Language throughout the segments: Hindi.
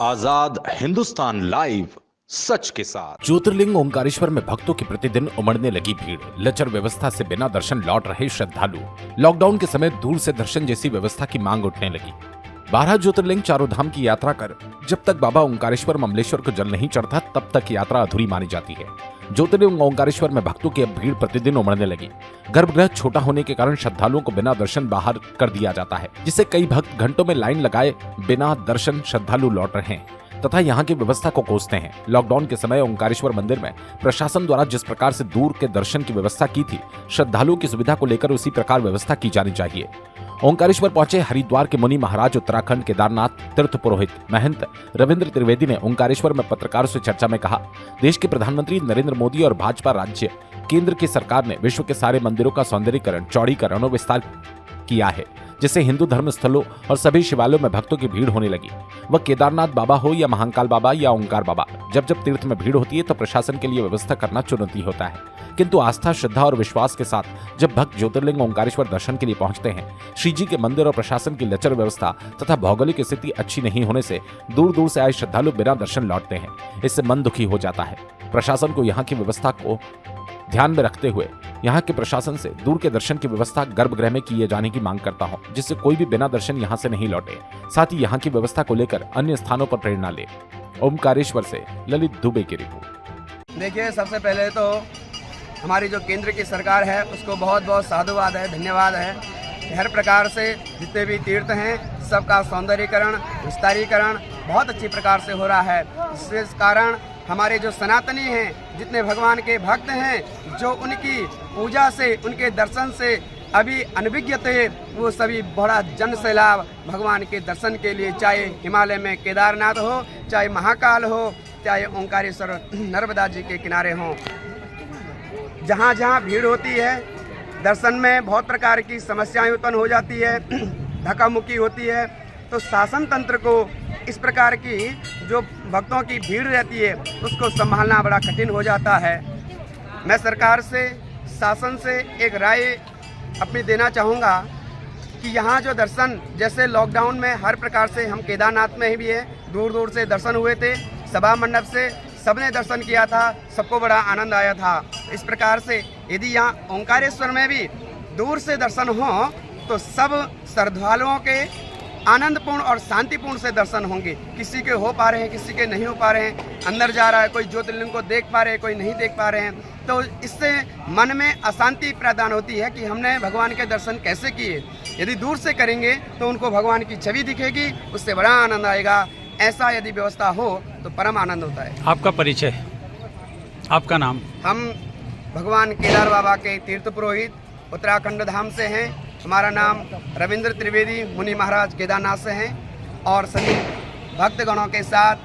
आजाद हिंदुस्तान लाइव, सच के साथ। ज्योतिर्लिंग ओंकारेश्वर में भक्तों की प्रतिदिन उमड़ने लगी भीड़। लचर व्यवस्था से बिना दर्शन लौट रहे श्रद्धालु। लॉकडाउन के समय दूर से दर्शन जैसी व्यवस्था की मांग उठने लगी। 12 ज्योतिर्लिंग चारों धाम की यात्रा कर जब तक बाबा ओंकारेश्वर ममलेश्वर को जल नहीं चढ़ता तब तक यात्रा अधूरी मानी जाती है। ज्योतिर्लिंग ओंकारेश्वर में भक्तों की अब भीड़ प्रतिदिन उमड़ने लगी। गर्भगृह छोटा होने के कारण श्रद्धालुओं को बिना दर्शन बाहर कर दिया जाता है, जिससे कई भक्त घंटों में लाइन लगाए बिना दर्शन श्रद्धालु लौट रहे हैं तथा यहाँ की व्यवस्था को कोसते हैं। लॉकडाउन के समय ओंकारेश्वर मंदिर में प्रशासन द्वारा जिस प्रकार से दूर के दर्शन की व्यवस्था की थी, श्रद्धालुओं की सुविधा को लेकर उसी प्रकार व्यवस्था की जानी चाहिए। ओंकारेश्वर पहुंचे हरिद्वार के मुनि महाराज उत्तराखंड केदारनाथ तीर्थ पुरोहित महंत रविंद्र त्रिवेदी ने ओंकारेश्वर में पत्रकारों से चर्चा में कहा, देश के प्रधानमंत्री नरेंद्र मोदी और भाजपा राज्य केंद्र की सरकार ने विश्व के सारे मंदिरों का सौंदर्यीकरण, चौड़ीकरण और विस्तार किया है, जिससे हिंदू धर्म स्थलों और सभी शिवालयों में भक्तों की भीड़ होने लगी। वह केदारनाथ बाबा हो या महाकाल बाबा या ओंकार बाबा, जब जब तीर्थ में भीड़ होती है तो प्रशासन के लिए व्यवस्था करना चुनौती होता है, किंतु आस्था, श्रद्धा और विश्वास के साथ जब भक्त ज्योतिर्लिंग ओंकारेश्वर दर्शन के लिए पहुंचते हैं, श्री जी के मंदिर और प्रशासन की लचर व्यवस्था तथा भौगोलिक स्थिति अच्छी नहीं होने से दूर दूर से आए श्रद्धालु बिना दर्शन लौटते हैं। इससे मन दुखी हो जाता है। प्रशासन को यहाँ की व्यवस्था को ध्यान में रखते हुए यहाँ के प्रशासन से दूर के दर्शन की व्यवस्था गर्भगृह में किए जाने की मांग करता हूँ, जिससे कोई भी बिना दर्शन यहाँ से नहीं लौटे। साथ ही यहाँ की व्यवस्था को लेकर अन्य स्थानों पर प्रेरणा ले। ओमकारेश्वर से ललित दुबे की रिपोर्ट। देखिए, सबसे पहले तो हमारी जो केंद्र की सरकार है उसको बहुत बहुत साधुवाद है, धन्यवाद है। हर प्रकार से जितने भी तीर्थ हैं सबका सौंदर्यीकरण, विस्तारीकरण बहुत अच्छी प्रकार से हो रहा है। इस कारण हमारे जो सनातनी हैं, जितने भगवान के भक्त हैं, जो उनकी पूजा से, उनके दर्शन से अभी अनभिज्ञ थे, वो सभी बड़ा जन सैलाब भगवान के दर्शन के लिए, चाहे हिमालय में केदारनाथ हो, चाहे महाकाल हो, चाहे ओंकारेश्वर नर्मदा जी के किनारे हों, जहाँ जहाँ भीड़ होती है दर्शन में बहुत प्रकार की समस्याएं उत्पन्न हो जाती है, धक्का मुक्की होती है। तो शासन तंत्र को इस प्रकार की जो भक्तों की भीड़ रहती है उसको संभालना बड़ा कठिन हो जाता है। मैं सरकार से, शासन से एक राय अपनी देना चाहूँगा कि यहाँ जो दर्शन, जैसे लॉकडाउन में हर प्रकार से हम केदारनाथ में ही भी है, दूर दूर से दर्शन हुए थे, सभा मंडप से सबने दर्शन किया था, सबको बड़ा आनंद आया था। इस प्रकार से यदि यहाँ ओंकारेश्वर में भी दूर से दर्शन हो तो सब श्रद्धालुओं के आनंदपूर्ण और शांतिपूर्ण से दर्शन होंगे। किसी के हो पा रहे हैं, किसी के नहीं हो पा रहे हैं, अंदर जा रहा है, कोई ज्योतिर्लिंग को देख पा रहे हैं, कोई नहीं देख पा रहे हैं, तो इससे मन में अशांति प्रदान होती है कि हमने भगवान के दर्शन कैसे किए। यदि दूर से करेंगे तो उनको भगवान की छवि दिखेगी, उससे बड़ा आनंद आएगा। ऐसा यदि व्यवस्था हो तो परम आनंद होता है। आपका परिचय, आपका नाम? हम भगवान केदार बाबा के तीर्थ पुरोहित उत्तराखंड धाम से हैं। हमारा नाम रविंद्र त्रिवेदी मुनि महाराज केदारनाथ से हैं और सभी भक्तगणों के साथ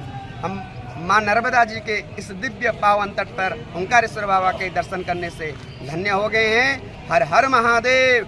हम मां नर्मदा जी के इस दिव्य पावन तट पर ओंकारेश्वर बाबा के दर्शन करने से धन्य हो गए हैं। हर हर महादेव।